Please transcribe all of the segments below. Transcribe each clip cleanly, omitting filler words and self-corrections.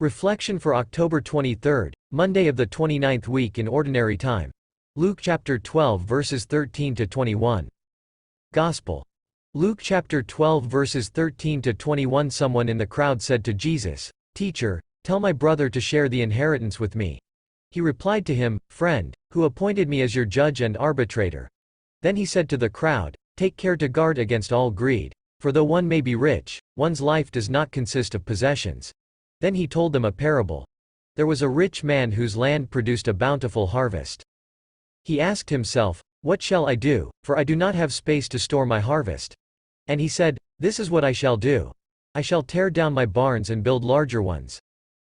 Reflection for October 23, Monday of the 29th week in Ordinary Time. Luke chapter 12 verses 13 to 21. Gospel. Luke chapter 12 verses 13 to 21. Someone in the crowd said to Jesus, "Teacher, tell my brother to share the inheritance with me." He replied to him, "Friend, who appointed me as your judge and arbitrator?" Then he said to the crowd, "Take care to guard against all greed, for though one may be rich, one's life does not consist of possessions." Then he told them a parable. There was a rich man whose land produced a bountiful harvest. He asked himself, "What shall I do, for I do not have space to store my harvest?" And he said, "This is what I shall do. I shall tear down my barns and build larger ones.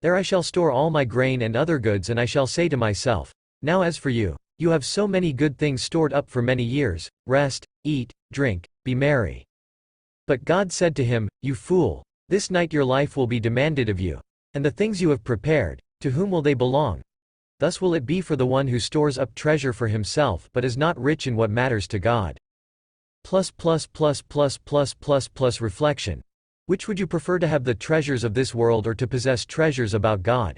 There I shall store all my grain and other goods, and I shall say to myself, now as for you, you have so many good things stored up for many years, rest, eat, drink, be merry." But God said to him, "You fool, this night your life will be demanded of you. And the things you have prepared, to whom will they belong? Thus will it be for the one who stores up treasure for himself but is not rich in what matters to God." Reflection. Which would you prefer, to have the treasures of this world or to possess treasures about God?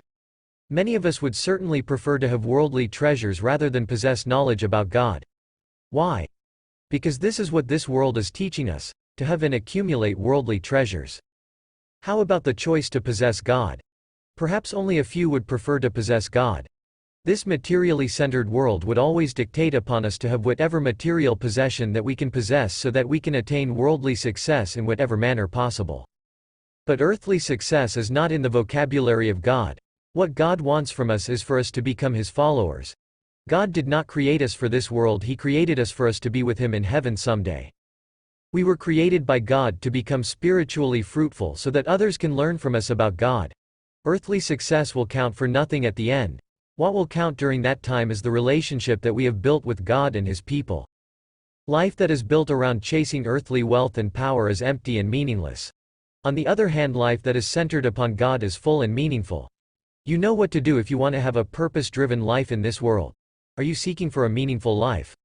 Many of us would certainly prefer to have worldly treasures rather than possess knowledge about God. Why? Because this is what this world is teaching us, to have and accumulate worldly treasures. How about the choice to possess God? Perhaps only a few would prefer to possess God. This materially centered world would always dictate upon us to have whatever material possession that we can possess so that we can attain worldly success in whatever manner possible. But earthly success is not in the vocabulary of God. What God wants from us is for us to become His followers. God did not create us for this world, He created us for us to be with Him in heaven someday. We were created by God to become spiritually fruitful so that others can learn from us about God. Earthly success will count for nothing at the end. What will count during that time is the relationship that we have built with God and His people. Life that is built around chasing earthly wealth and power is empty and meaningless. On the other hand, life that is centered upon God is full and meaningful. You know what to do if you want to have a purpose-driven life in this world. Are you seeking for a meaningful life?